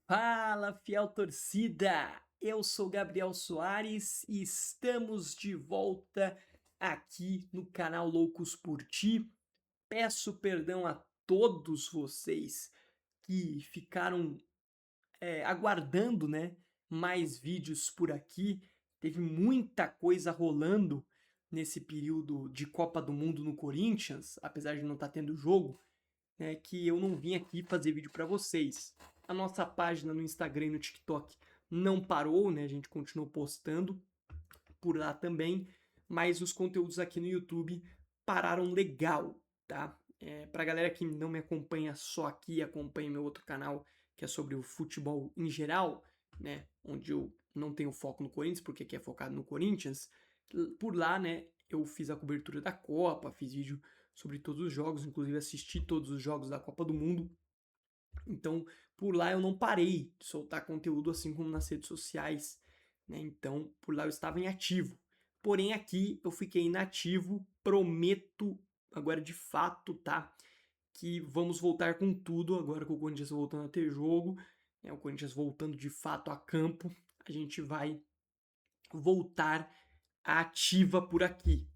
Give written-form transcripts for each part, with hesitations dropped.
Fala, fiel torcida! Eu sou Gabriel Soares e estamos de volta aqui no canal Loucos por Ti. Peço perdão a todos vocês que ficaram aguardando, né, mais vídeos por aqui. Teve muita coisa rolando nesse período de Copa do Mundo no Corinthians, apesar de não estar tendo jogo, né, que eu não vim aqui fazer vídeo para vocês. A nossa página no Instagram e no TikTok não parou, né? A gente continuou postando por lá também, mas os conteúdos aqui no YouTube pararam legal, tá? Pra galera que não me acompanha só aqui, acompanha meu outro canal que é sobre o futebol em geral, né? Onde eu não tenho foco no Corinthians, porque aqui é focado no Corinthians. Por lá, né? Eu fiz a cobertura da Copa, fiz vídeo sobre todos os jogos, inclusive assisti todos os jogos da Copa do Mundo. Então, por lá eu não parei de soltar conteúdo assim como nas redes sociais, né? Então, por lá eu estava em ativo. Porém, aqui eu fiquei inativo, prometo agora de fato, tá? Que vamos voltar com tudo agora com o Corinthians voltando a ter jogo, né? O Corinthians voltando de fato a campo, a gente vai voltar ativa por aqui.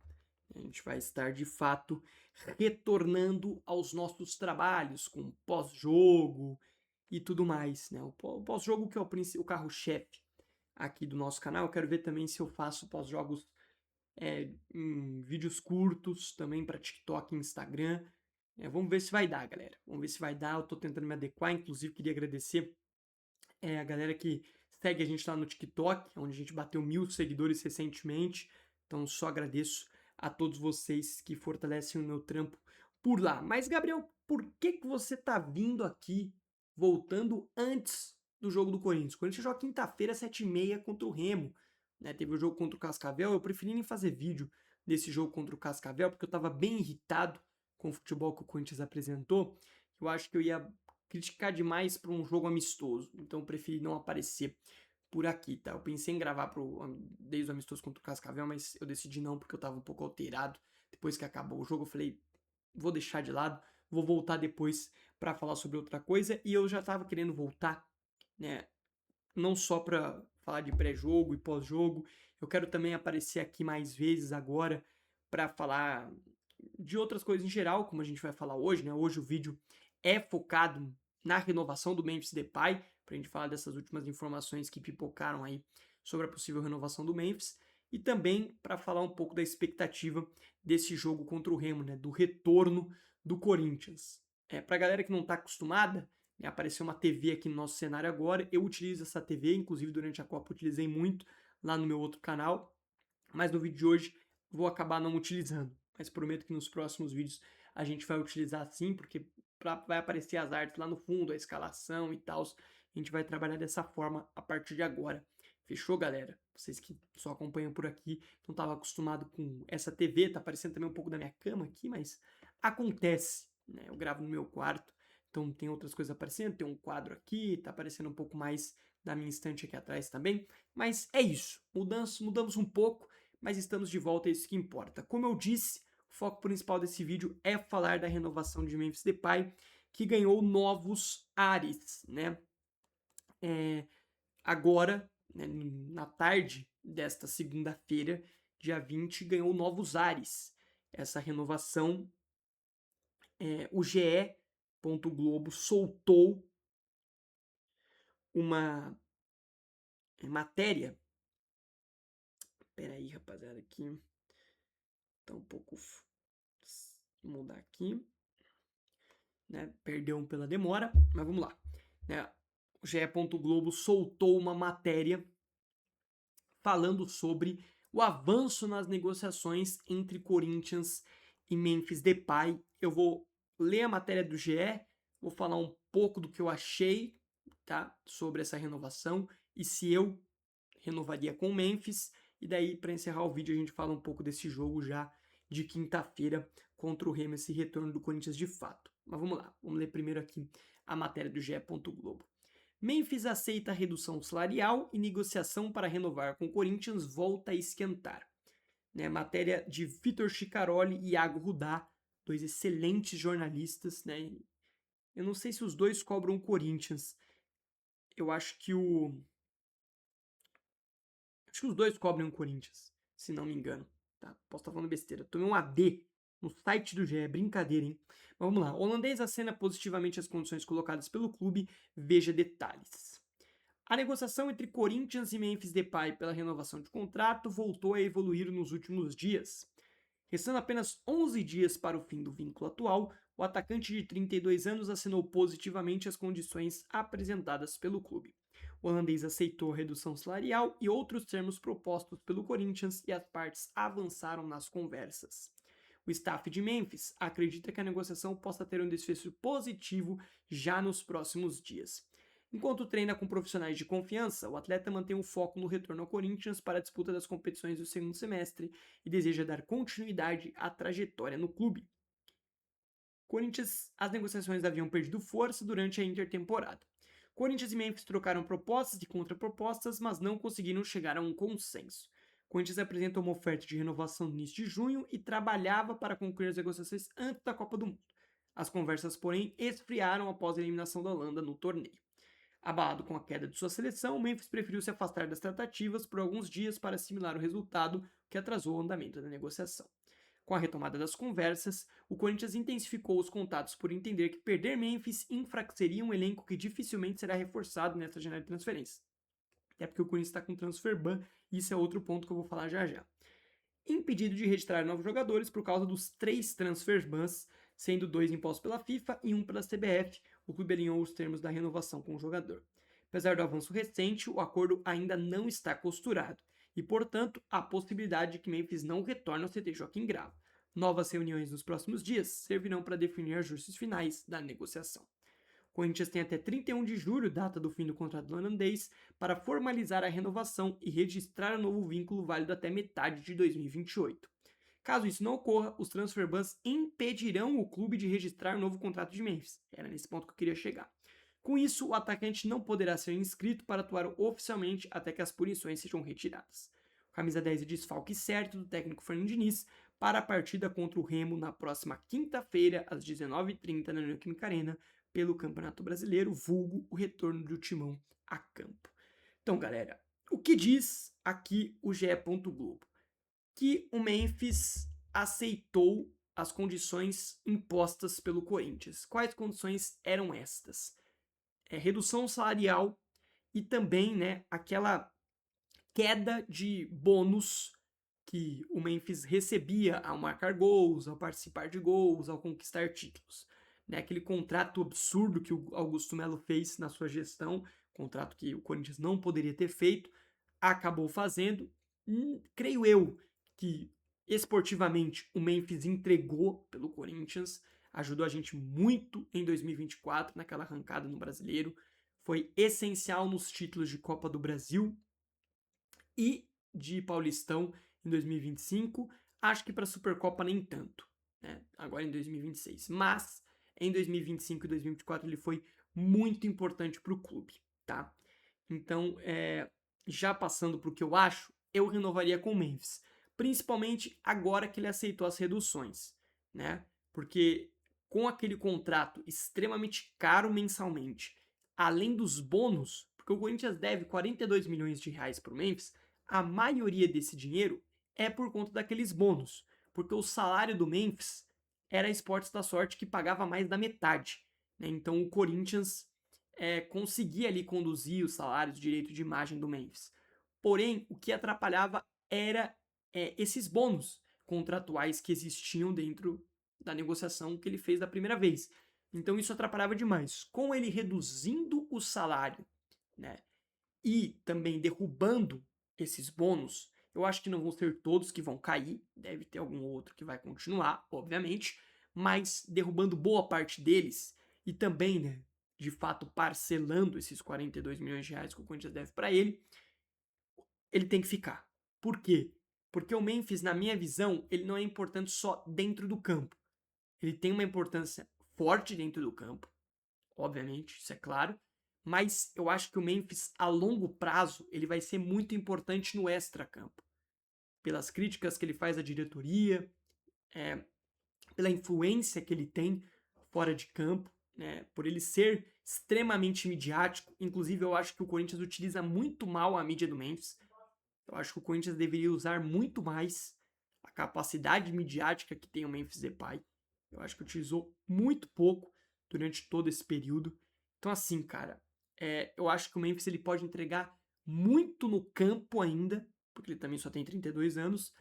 A gente vai estar de fato retornando aos nossos trabalhos com pós-jogo e tudo mais, né? O pós-jogo que é o carro-chefe aqui do nosso canal. Eu quero ver também se eu faço pós-jogos em vídeos curtos também para TikTok e Instagram. Vamos ver se vai dar, galera. Vamos ver se vai dar. Eu tô tentando me adequar. Inclusive, queria agradecer a galera que segue a gente lá no TikTok, onde a gente bateu 1.000 seguidores recentemente. Então, só agradeço a todos vocês que fortalecem o meu trampo por lá. Mas, Gabriel, por que você tá vindo aqui voltando antes do jogo do Corinthians? O Corinthians joga quinta-feira, 7h30 contra o Remo. Né? Teve o jogo contra o Cascavel. Eu preferi nem fazer vídeo desse jogo contra o Cascavel, porque eu tava bem irritado com o futebol que o Corinthians apresentou. Eu acho que eu ia criticar demais para um jogo amistoso, então eu preferi não aparecer por aqui, tá? Eu pensei em gravar desde o amistoso contra o Cascavel, mas eu decidi não porque eu tava um pouco alterado. Depois que acabou o jogo, eu falei, vou deixar de lado, vou voltar depois para falar sobre outra coisa, e eu já tava querendo voltar, né? Não só para falar de pré-jogo e pós-jogo, eu quero também aparecer aqui mais vezes agora para falar de outras coisas em geral, como a gente vai falar hoje, né? Hoje o vídeo é focado na renovação do Memphis Depay, para a gente falar dessas últimas informações que pipocaram aí sobre a possível renovação do Memphis, e também para falar um pouco da expectativa desse jogo contra o Remo, né? Do retorno do Corinthians. Para a galera que não está acostumada, né, apareceu uma TV aqui no nosso cenário agora, eu utilizo essa TV, inclusive durante a Copa utilizei muito lá no meu outro canal, mas no vídeo de hoje vou acabar não utilizando. Mas prometo que nos próximos vídeos a gente vai utilizar sim, porque vai aparecer as artes lá no fundo, a escalação e tal. A gente vai trabalhar dessa forma a partir de agora. Fechou, galera? Vocês que só acompanham por aqui, não estavam acostumados com essa TV, tá aparecendo também um pouco da minha cama aqui, mas acontece, né? Eu gravo no meu quarto, então tem outras coisas aparecendo, tem um quadro aqui, tá aparecendo um pouco mais da minha estante aqui atrás também, mas é isso, mudamos um pouco, mas estamos de volta, é isso que importa. Como eu disse, o foco principal desse vídeo é falar da renovação de Memphis Depay, que ganhou novos ares, né? Agora, né, na tarde desta segunda-feira, dia 20, ganhou novos ares. Essa renovação, o GE. Globo soltou uma matéria. Pera aí, rapaziada, aqui tá um pouco. Vou mudar aqui, né? Perdão pela demora, mas vamos lá. Né? O GE. Globo soltou uma matéria falando sobre o avanço nas negociações entre Corinthians e Memphis Depay. Eu vou ler a matéria do GE, vou falar um pouco do que eu achei, tá, sobre essa renovação e se eu renovaria com o Memphis. E daí, para encerrar o vídeo, a gente fala um pouco desse jogo já de quinta-feira contra o Remo, esse retorno do Corinthians de fato. Mas vamos lá, vamos ler primeiro aqui a matéria do GE. Globo. Memphis aceita redução salarial e negociação para renovar com o Corinthians volta a esquentar. Né, matéria de Vitor Chicaroli e Iago Rudá, dois excelentes jornalistas. Né? Eu não sei se os dois cobram o Corinthians. eu acho que Acho que os dois cobrem o Corinthians, se não me engano. Tá? Posso estar falando besteira. Tomei um AD no site do GE, é brincadeira, hein? Mas vamos lá. O holandês acena positivamente as condições colocadas pelo clube, veja detalhes. A negociação entre Corinthians e Memphis Depay pela renovação de contrato voltou a evoluir nos últimos dias. Restando apenas 11 dias para o fim do vínculo atual, o atacante de 32 anos assinou positivamente as condições apresentadas pelo clube. O holandês aceitou a redução salarial e outros termos propostos pelo Corinthians e as partes avançaram nas conversas. O staff de Memphis acredita que a negociação possa ter um desfecho positivo já nos próximos dias. Enquanto treina com profissionais de confiança, o atleta mantém o foco no retorno ao Corinthians para a disputa das competições do segundo semestre e deseja dar continuidade à trajetória no clube. Corinthians, as negociações haviam perdido força durante a intertemporada. Corinthians e Memphis trocaram propostas e contrapropostas, mas não conseguiram chegar a um consenso. Corinthians apresentou uma oferta de renovação no início de junho e trabalhava para concluir as negociações antes da Copa do Mundo. As conversas, porém, esfriaram após a eliminação da Holanda no torneio. Abalado com a queda de sua seleção, Memphis preferiu se afastar das tratativas por alguns dias para assimilar o resultado, que atrasou o andamento da negociação. Com a retomada das conversas, o Corinthians intensificou os contatos por entender que perder Memphis enfraqueceria um elenco que dificilmente será reforçado nesta janela de transferência. Até porque o Corinthians está com transfer ban, e isso é outro ponto que eu vou falar já já. Impedido de registrar novos jogadores por causa dos 3 transfer bans, sendo 2 impostos pela FIFA e 1 pela CBF, o clube alinhou os termos da renovação com o jogador. Apesar do avanço recente, o acordo ainda não está costurado e, portanto, há possibilidade de que Memphis não retorne ao CT Joaquim Grava. Novas reuniões nos próximos dias servirão para definir ajustes finais da negociação. O Corinthians tem até 31 de julho, data do fim do contrato do holandês, para formalizar a renovação e registrar o novo vínculo válido até metade de 2028. Caso isso não ocorra, os transfer bans impedirão o clube de registrar o novo contrato de Memphis. Era nesse ponto que eu queria chegar. Com isso, o atacante não poderá ser inscrito para atuar oficialmente até que as punições sejam retiradas. O camisa 10 é desfalque certo do técnico Fernando Diniz para a partida contra o Remo na próxima quinta-feira, às 19h30, na Neoquímica Arena, pelo Campeonato Brasileiro, vulgo o retorno do Timão a campo. Então, galera, o que diz aqui o GE. Globo? Que o Memphis aceitou as condições impostas pelo Corinthians. Quais condições eram estas? Redução salarial e também, né, aquela queda de bônus que o Memphis recebia ao marcar gols, ao participar de gols, ao conquistar títulos. Né, aquele contrato absurdo que o Augusto Melo fez na sua gestão, contrato que o Corinthians não poderia ter feito, acabou fazendo. Creio eu que esportivamente o Memphis entregou pelo Corinthians, ajudou a gente muito em 2024 naquela arrancada no Brasileiro, foi essencial nos títulos de Copa do Brasil e de Paulistão em 2025. Acho que para a Supercopa nem tanto, né? Agora em 2026. Mas em 2025 e 2024 ele foi muito importante para o clube, tá? Então, já passando para o que eu acho, eu renovaria com o Memphis. Principalmente agora que ele aceitou as reduções, né? Porque com aquele contrato extremamente caro mensalmente, além dos bônus, porque o Corinthians deve 42 milhões de reais para o Memphis, a maioria desse dinheiro é por conta daqueles bônus, porque o salário do Memphis era a Esportes da Sorte que pagava mais da metade, né? Então o Corinthians conseguia ali conduzir os salários, o direito de imagem do Memphis. Porém, o que atrapalhava era esses bônus contratuais que existiam dentro da negociação que ele fez da primeira vez. Então isso atrapalhava demais. Com ele reduzindo o salário, né, e também derrubando esses bônus, eu acho que não vão ser todos que vão cair, deve ter algum outro que vai continuar, obviamente, mas derrubando boa parte deles e também, né, de fato parcelando esses 42 milhões de reais que o Corinthians deve para ele tem que ficar. Por quê? Porque o Memphis, na minha visão, ele não é importante só dentro do campo. Ele tem uma importância forte dentro do campo, obviamente, isso é claro, mas eu acho que o Memphis, a longo prazo, ele vai ser muito importante no extracampo. Pelas críticas que ele faz à diretoria, pela influência que ele tem fora de campo, né, por ele ser extremamente midiático. Inclusive, eu acho que o Corinthians utiliza muito mal a mídia do Memphis. Eu acho que o Corinthians deveria usar muito mais a capacidade midiática que tem o Memphis Depay. Eu acho que utilizou muito pouco durante todo esse período. Então, assim, cara, eu acho que o Memphis ele pode entregar muito no campo ainda, porque ele também só tem 32 anos,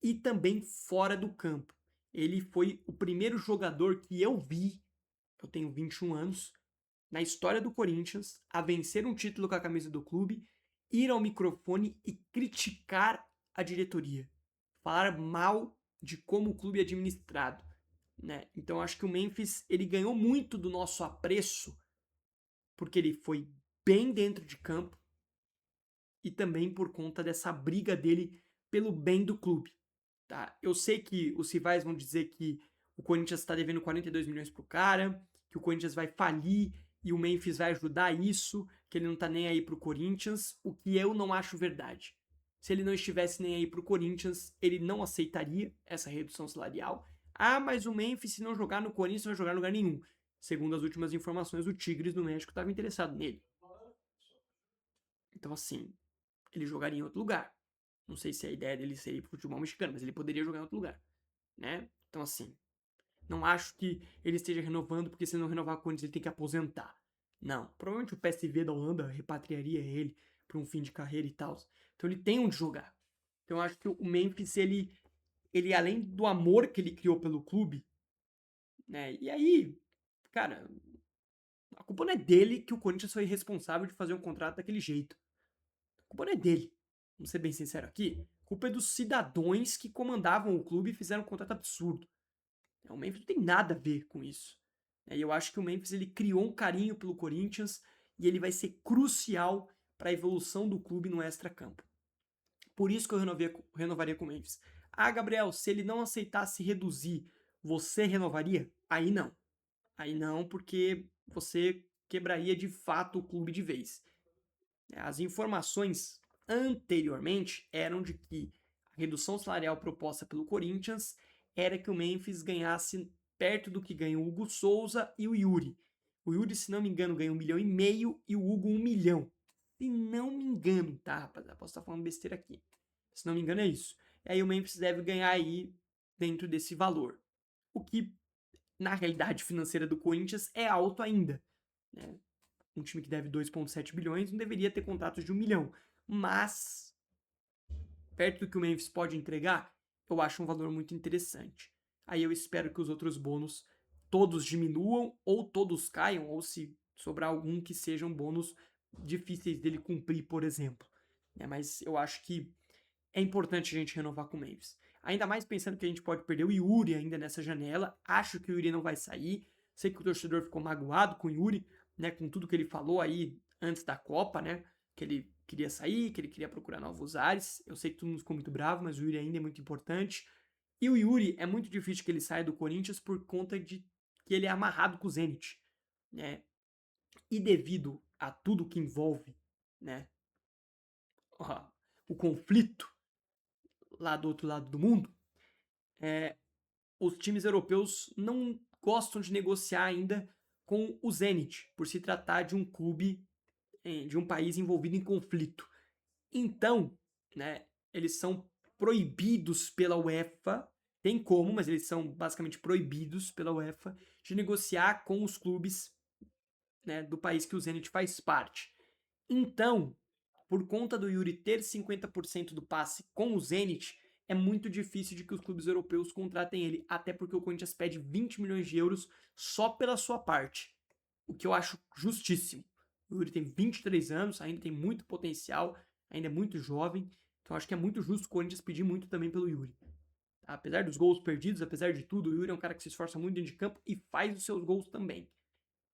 e também fora do campo. Ele foi o primeiro jogador que eu vi, eu tenho 21 anos, na história do Corinthians, a vencer um título com a camisa do clube, ir ao microfone e criticar a diretoria. Falar mal de como o clube é administrado. Né? Então acho que o Memphis ele ganhou muito do nosso apreço, porque ele foi bem dentro de campo e também por conta dessa briga dele pelo bem do clube. Tá? Eu sei que os rivais vão dizer que o Corinthians está devendo 42 milhões pro cara, que o Corinthians vai falir e o Memphis vai ajudar isso, que ele não tá nem aí pro Corinthians, o que eu não acho verdade. Se ele não estivesse nem aí pro Corinthians, ele não aceitaria essa redução salarial. Ah, mas o Memphis, se não jogar no Corinthians, não vai jogar em lugar nenhum. Segundo as últimas informações, o Tigres do México estava interessado nele. Então, assim, ele jogaria em outro lugar. Não sei se a ideia dele seria ir pro futebol mexicano, mas ele poderia jogar em outro lugar, né? Então, assim, não acho que ele esteja renovando, porque se não renovar com o Corinthians ele tem que aposentar. Não. Provavelmente o PSV da Holanda repatriaria ele para um fim de carreira e tal. Então ele tem onde jogar. Então eu acho que o Memphis, ele além do amor que ele criou pelo clube, né? E aí, cara, a culpa não é dele que o Corinthians foi responsável de fazer um contrato daquele jeito. A culpa não é dele. Vamos ser bem sincero aqui. A culpa é dos cidadãos que comandavam o clube e fizeram um contrato absurdo. O Memphis não tem nada a ver com isso. E eu acho que o Memphis ele criou um carinho pelo Corinthians e ele vai ser crucial para a evolução do clube no extra-campo. Por isso que eu renovaria com o Memphis. Ah, Gabriel, se ele não aceitasse reduzir, você renovaria? Aí não. Aí não, porque você quebraria de fato o clube de vez. As informações anteriormente eram de que a redução salarial proposta pelo Corinthians era que o Memphis ganhasse perto do que ganha o Hugo Souza e o Yuri. O Yuri, se não me engano, ganha 1,5 milhão e o Hugo 1 milhão. Se não me engano, tá, rapaziada? Posso estar falando besteira aqui. Se não me engano, é isso. E aí o Memphis deve ganhar aí dentro desse valor. O que, na realidade financeira do Corinthians, é alto ainda. Né? Um time que deve 2,7 bilhões não deveria ter contratos de 1 milhão. Mas, perto do que o Memphis pode entregar, eu acho um valor muito interessante. Aí eu espero que os outros bônus todos diminuam, ou todos caiam, ou se sobrar algum que sejam bônus difíceis dele cumprir, por exemplo. Mas eu acho que é importante a gente renovar com o Memphis. Ainda mais pensando que a gente pode perder o Yuri ainda nessa janela. Acho que o Yuri não vai sair. Sei que o torcedor ficou magoado com o Yuri, né, com tudo que ele falou aí antes da Copa, né, que ele queria sair, que ele queria procurar novos ares. Eu sei que todo mundo ficou muito bravo, mas o Yuri ainda é muito importante. E o Yuri é muito difícil que ele saia do Corinthians por conta de que ele é amarrado com o Zenit, né? E devido a tudo que envolve, né, o conflito lá do outro lado do mundo, os times europeus não gostam de negociar ainda com o Zenit, por se tratar de um clube de um país envolvido em conflito. Então, né, eles são proibidos pela UEFA, tem como, mas eles são basicamente proibidos pela UEFA de negociar com os clubes, né, do país que o Zenit faz parte. Então, por conta do Yuri ter 50% do passe com o Zenit, é muito difícil de que os clubes europeus contratem ele, até porque o Corinthians pede 20 milhões de euros só pela sua parte, o que eu acho justíssimo. O Yuri tem 23 anos, ainda tem muito potencial, ainda é muito jovem, então acho que é muito justo o Corinthians pedir muito também pelo Yuri. Apesar dos gols perdidos, apesar de tudo, o Yuri é um cara que se esforça muito dentro de campo e faz os seus gols também.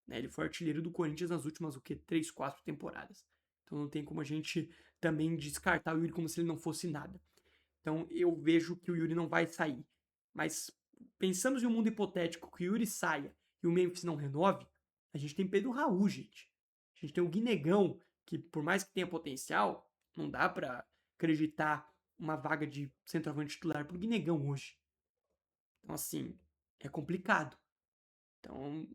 Ele foi artilheiro do Corinthians nas últimas, 3, 4 temporadas. Então não tem como a gente também descartar o Yuri como se ele não fosse nada. Então eu vejo que o Yuri não vai sair. Mas pensamos em um mundo hipotético que o Yuri saia e o Memphis não renove, a gente tem Pedro Raul, gente. A gente tem o Guinegão, que por mais que tenha potencial, não dá pra acreditar uma vaga de centroavante titular pro Guinegão hoje. Então assim, é complicado. Então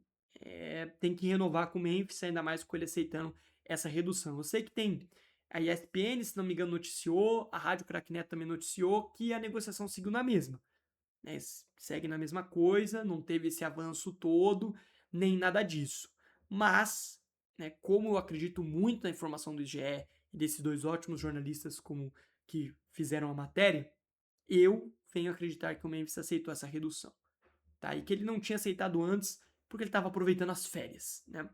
tem que renovar com o Memphis, ainda mais com ele aceitando essa redução. Eu sei que tem a ESPN, se não me engano, noticiou, a Rádio Cracknet também noticiou que a negociação seguiu na mesma. Né? Segue na mesma coisa, não teve esse avanço todo, nem nada disso. Mas, né, como eu acredito muito na informação do IGE e desses dois ótimos jornalistas que fizeram a matéria, eu venho acreditar que o Memphis aceitou essa redução. Tá? E que ele não tinha aceitado antes porque ele estava aproveitando as férias. Né?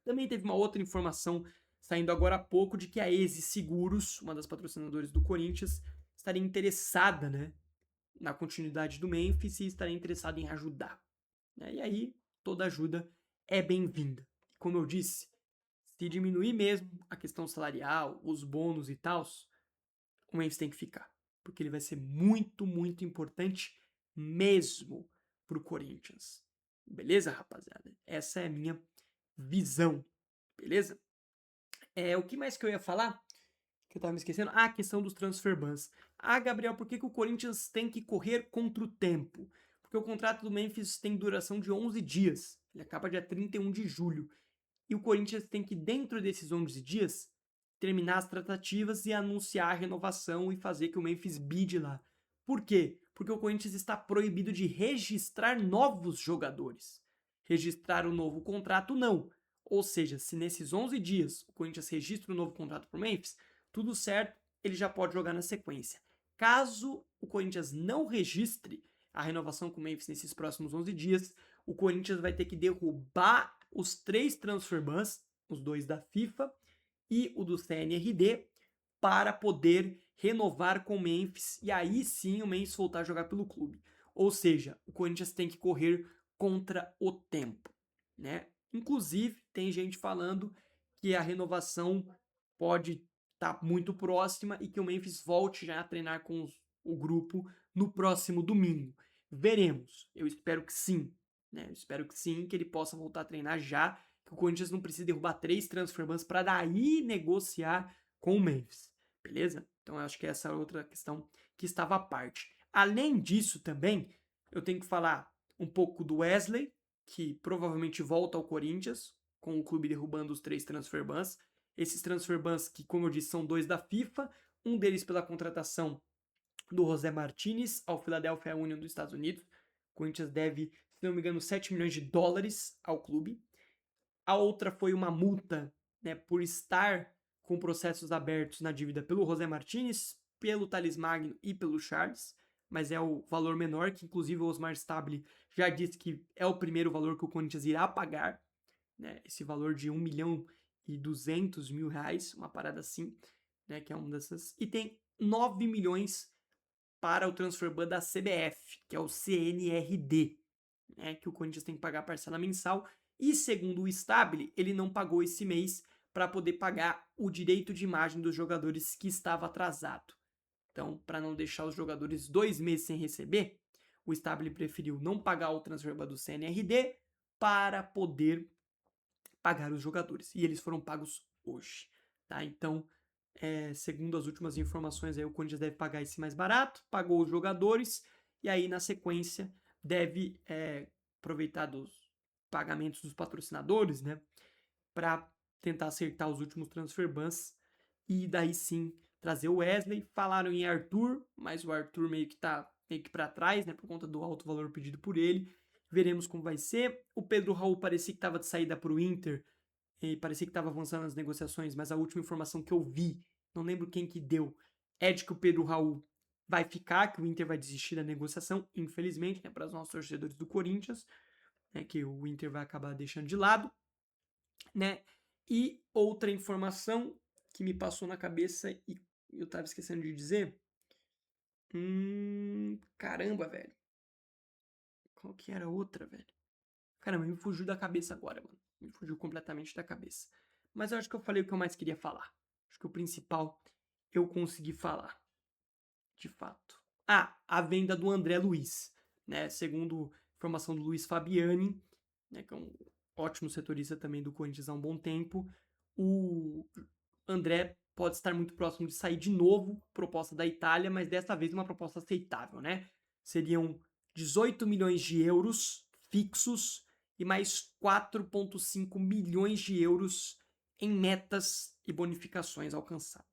Também teve uma outra informação saindo agora há pouco de que a Eze Seguros, uma das patrocinadoras do Corinthians, estaria interessada, né, na continuidade do Memphis e estaria interessada em ajudar. Né? E aí, toda ajuda é bem-vinda. Como eu disse, se diminuir mesmo a questão salarial, os bônus e tal, o Memphis tem que ficar. Porque ele vai ser muito, muito importante mesmo pro Corinthians. Beleza, rapaziada? Essa é a minha visão. Beleza? O que mais que eu ia falar? Que eu tava me esquecendo. A questão dos transfer bans. Gabriel, por que o Corinthians tem que correr contra o tempo? Porque o contrato do Memphis tem duração de 11 dias. Ele acaba dia 31 de julho. E o Corinthians tem que, dentro desses 11 dias, terminar as tratativas e anunciar a renovação e fazer que o Memphis bide lá. Por quê? Porque o Corinthians está proibido de registrar novos jogadores. Registrar um novo contrato, não. Ou seja, se nesses 11 dias o Corinthians registra um novo contrato para o Memphis, tudo certo, ele já pode jogar na sequência. Caso o Corinthians não registre a renovação com o Memphis nesses próximos 11 dias, o Corinthians vai ter que derrubar os 3 transfer bans, os 2 da FIFA e o do CNRD, para poder renovar com o Memphis e aí sim o Memphis voltar a jogar pelo clube. Ou seja, o Corinthians tem que correr contra o tempo, né? Inclusive, tem gente falando que a renovação pode estar muito próxima e que o Memphis volte já a treinar com o grupo no próximo domingo. Veremos. Eu espero que sim. Né? Eu espero que sim, que ele possa voltar a treinar já, que o Corinthians não precise derrubar 3 transfer bans para daí negociar com o Memphis. Beleza? Então eu acho que essa é outra questão que estava à parte. Além disso também, eu tenho que falar um pouco do Wesley, que provavelmente volta ao Corinthians, com o clube derrubando os 3 transfer bans. Esses transfer bans que, como eu disse, são 2 da FIFA, um deles pela contratação do José Martinez ao Philadelphia Union dos Estados Unidos. O Corinthians deve, se não me engano, 7 milhões de dólares ao clube. A outra foi uma multa, né, por estar com processos abertos na dívida pelo José Martinez, pelo Thales Magno e pelo Charles, mas é o valor menor, que inclusive o Osmar Stabile já disse que é o primeiro valor que o Corinthians irá pagar, né, esse valor de 1.200.000 reais, uma parada assim, né, que é uma dessas. E tem 9 milhões para o transfer ban da CBF, que é o CNRD, né, que o Corinthians tem que pagar a parcela mensal. E segundo o Stabile, ele não pagou esse mês para poder pagar o direito de imagem dos jogadores que estava atrasado. Então, para não deixar os jogadores 2 meses sem receber, o Stabile preferiu não pagar o transfer ban do CNRD para poder pagar os jogadores. E eles foram pagos hoje. Tá? Então, segundo as últimas informações, aí, o Corinthians deve pagar esse mais barato, pagou os jogadores, e aí na sequência deve aproveitar dos pagamentos dos patrocinadores, né, para tentar acertar os últimos transfer bans e daí sim trazer o Wesley. Falaram em Arthur, mas o Arthur meio que tá meio que para trás, né, por conta do alto valor pedido por ele. Veremos como vai ser. O Pedro Raul parecia que estava de saída para o Inter e parecia que estava avançando nas negociações, mas a última informação que eu vi, não lembro quem que deu, é de que o Pedro Raul vai ficar, que o Inter vai desistir da negociação, infelizmente, né, para os nossos torcedores do Corinthians, né, que o Inter vai acabar deixando de lado, né? E outra informação que me passou na cabeça e eu tava esquecendo de dizer, caramba, velho. Qual que era a outra, velho? Caramba, me fugiu da cabeça agora, mano. Me fugiu completamente da cabeça. Mas eu acho que eu falei o que eu mais queria falar. Acho que o principal eu consegui falar. De fato. A venda do André Luiz. Né? Segundo informação do Luiz Fabiani, né, que é um ótimo setorista também do Corinthians há um bom tempo, o André pode estar muito próximo de sair de novo, proposta da Itália, mas dessa vez uma proposta aceitável, né? Seriam 18 milhões de euros fixos e mais 4,5 milhões de euros em metas e bonificações alcançadas.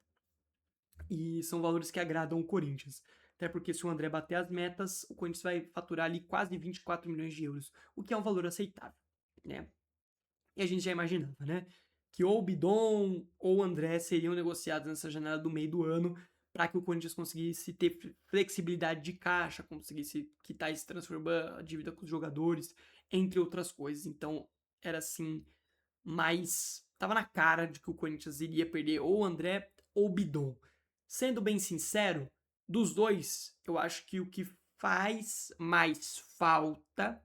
E são valores que agradam o Corinthians. Até porque se o André bater as metas, o Corinthians vai faturar ali quase 24 milhões de euros, o que é um valor aceitável, né? E a gente já imaginava, né? Que ou o Bidon ou o André seriam negociados nessa janela do meio do ano para que o Corinthians conseguisse ter flexibilidade de caixa, conseguisse quitar esse transfer ban, a dívida com os jogadores, entre outras coisas. Então, era assim, mais... Tava na cara de que o Corinthians iria perder ou o André ou o Bidon. Sendo bem sincero, dos dois, eu acho que o que faz mais falta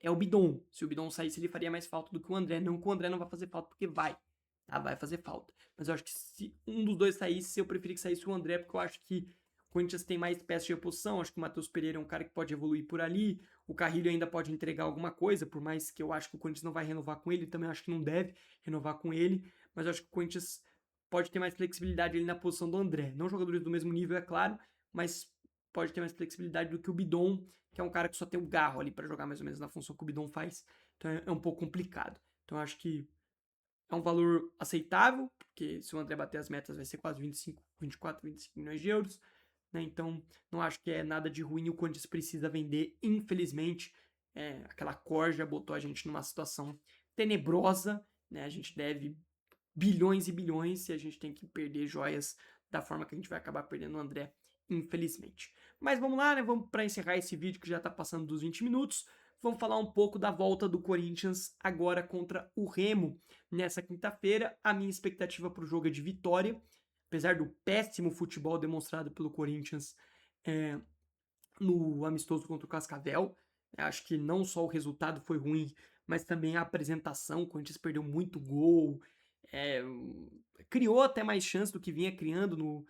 é o Bidon. Se o Bidon saísse, ele faria mais falta do que o André. Não que o André não vai fazer falta, porque vai. Tá? Vai fazer falta. Mas eu acho que se um dos dois saísse, eu preferia que saísse o André, porque eu acho que o Corinthians tem mais peças de reposição. Acho que o Matheus Pereira é um cara que pode evoluir por ali. O Carrilho ainda pode entregar alguma coisa, por mais que eu acho que o Corinthians não vai renovar com ele. Também acho que não deve renovar com ele. Mas eu acho que o Corinthians pode ter mais flexibilidade ali na posição do André. Não jogadores do mesmo nível, é claro, mas pode ter mais flexibilidade do que o Bidon, que é um cara que só tem o garro ali para jogar mais ou menos na função que o Bidon faz. Então é um pouco complicado. Então eu acho que é um valor aceitável, porque se o André bater as metas vai ser quase 24, 25 milhões de euros. Né? Então não acho que é nada de ruim. O Corinthians precisa vender, infelizmente. Aquela corja botou a gente numa situação tenebrosa. Né? A gente deve bilhões e bilhões e a gente tem que perder joias da forma que a gente vai acabar perdendo o André, infelizmente. Mas vamos lá, né? Vamos para encerrar esse vídeo que já tá passando dos 20 minutos. Vamos falar um pouco da volta do Corinthians agora contra o Remo nessa quinta-feira. A minha expectativa para o jogo é de vitória, apesar do péssimo futebol demonstrado pelo Corinthians no amistoso contra o Cascavel. Acho que não só o resultado foi ruim, mas também a apresentação. O Corinthians perdeu muito gol, é, criou até mais chance do que vinha criando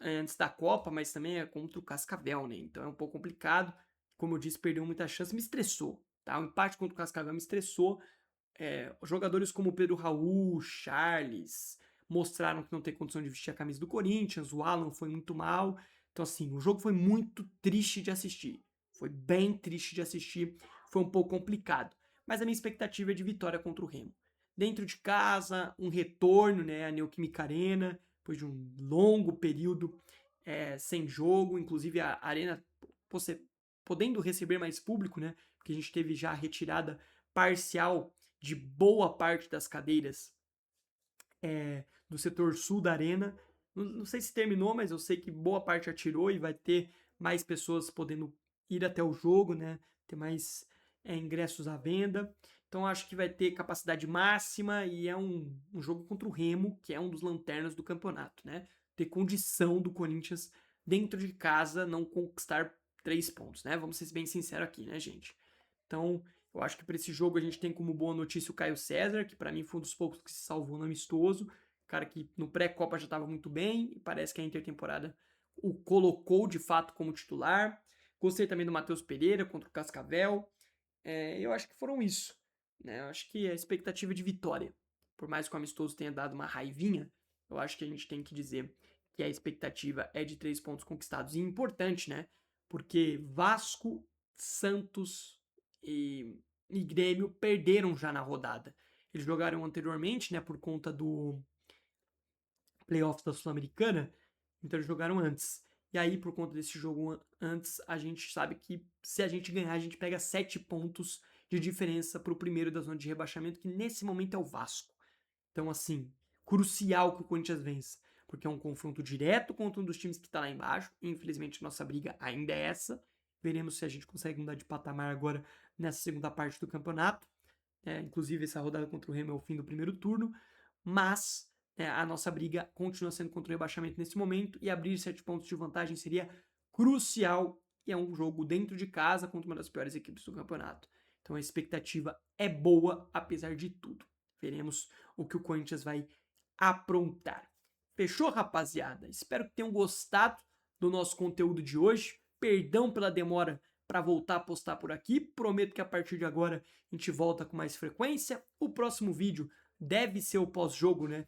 antes da Copa, mas também é contra o Cascavel, né? Então é um pouco complicado. Como eu disse, perdeu muita chance, me estressou. Tá? O empate contra o Cascavel me estressou. Jogadores como Pedro Raul, Charles, mostraram que não tem condição de vestir a camisa do Corinthians. O Alan foi muito mal. Então, assim, o jogo foi muito triste de assistir. Foi bem triste de assistir. Foi um pouco complicado. Mas a minha expectativa é de vitória contra o Remo. Dentro de casa, um retorno, né, à Neoquímica Arena, depois de um longo período sem jogo, inclusive a Arena podendo receber mais público, né, porque a gente teve já a retirada parcial de boa parte das cadeiras do setor sul da arena. Não sei se terminou, mas eu sei que boa parte atirou e vai ter mais pessoas podendo ir até o jogo, né? Ter mais ingressos à venda. Então acho que vai ter capacidade máxima e é um jogo contra o Remo, que é um dos lanternas do campeonato, né? Ter condição do Corinthians dentro de casa não conquistar 3 pontos, né? Vamos ser bem sinceros aqui, né, gente? Então, eu acho que para esse jogo a gente tem como boa notícia o Caio César, que para mim foi um dos poucos que se salvou no amistoso. Cara que no pré-copa já estava muito bem e parece que a intertemporada o colocou de fato como titular. Gostei também do Matheus Pereira contra o Cascavel. Eu acho que foram isso. Né? Eu acho que a expectativa de vitória, por mais que o amistoso tenha dado uma raivinha, eu acho que a gente tem que dizer que a expectativa é de 3 pontos conquistados. E importante, né? Porque Vasco, Santos e Grêmio perderam já na rodada. Eles jogaram anteriormente, né, por conta do playoffs da Sul-Americana, então eles jogaram antes. E aí, por conta desse jogo antes, a gente sabe que se a gente ganhar, a gente pega 7 pontos de diferença para o primeiro da zona de rebaixamento, que nesse momento é o Vasco. Então, assim, crucial que o Corinthians vença, porque é um confronto direto contra um dos times que está lá embaixo. Infelizmente, nossa briga ainda é essa. Veremos se a gente consegue mudar de patamar agora nessa segunda parte do campeonato. Inclusive, essa rodada contra o Remo é o fim do primeiro turno, mas a nossa briga continua sendo contra o rebaixamento nesse momento e abrir 7 pontos de vantagem seria crucial e é um jogo dentro de casa contra uma das piores equipes do campeonato. Então a expectativa é boa, apesar de tudo. Veremos o que o Corinthians vai aprontar. Fechou, rapaziada? Espero que tenham gostado do nosso conteúdo de hoje. Perdão pela demora para voltar a postar por aqui. Prometo que a partir de agora a gente volta com mais frequência. O próximo vídeo deve ser o pós-jogo, né?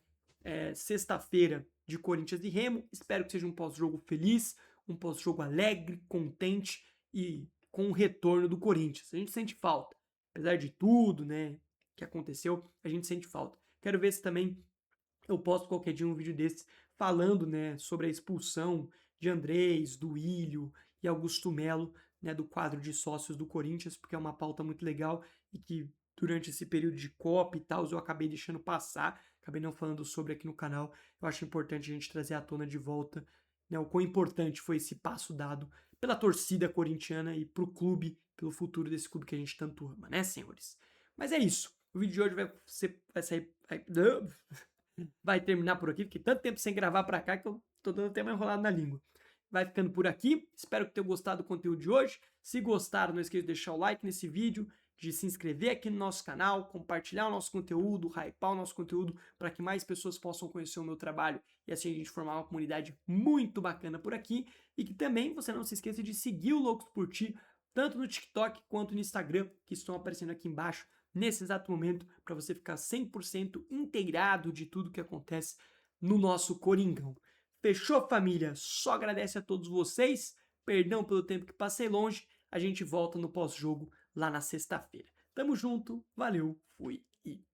Sexta-feira de Corinthians e Remo. Espero que seja um pós-jogo feliz, um pós-jogo alegre, contente e com o retorno do Corinthians. A gente sente falta. apesar de tudo, né, que aconteceu, a gente sente falta. Quero ver se também eu posto qualquer dia um vídeo desses falando, né, sobre a expulsão de Andrés, do Ilho e Augusto Melo, né, do quadro de sócios do Corinthians, porque é uma pauta muito legal e que durante esse período de Copa e tal, eu acabei deixando passar, acabei não falando sobre aqui no canal. Eu acho importante a gente trazer à tona de volta, né, o quão importante foi esse passo dado pela torcida corintiana e pro clube, pelo futuro desse clube que a gente tanto ama, né, senhores? Mas é isso. O vídeo de hoje vai sair. Vai terminar por aqui, porque tanto tempo sem gravar pra cá que eu tô dando até uma enrolada na língua. Vai ficando por aqui. Espero que tenham gostado do conteúdo de hoje. Se gostaram, não esqueça de deixar o like nesse vídeo, de se inscrever aqui no nosso canal, compartilhar o nosso conteúdo, hypar o nosso conteúdo para que mais pessoas possam conhecer o meu trabalho e assim a gente formar uma comunidade muito bacana por aqui. E que também você não se esqueça de seguir o Loucos por Ti, tanto no TikTok quanto no Instagram, que estão aparecendo aqui embaixo nesse exato momento, para você ficar 100% inteirado de tudo que acontece no nosso Coringão. Fechou, família? Só agradece a todos vocês. Perdão pelo tempo que passei longe. A gente volta no pós-jogo lá na sexta-feira. Tamo junto, valeu, fui e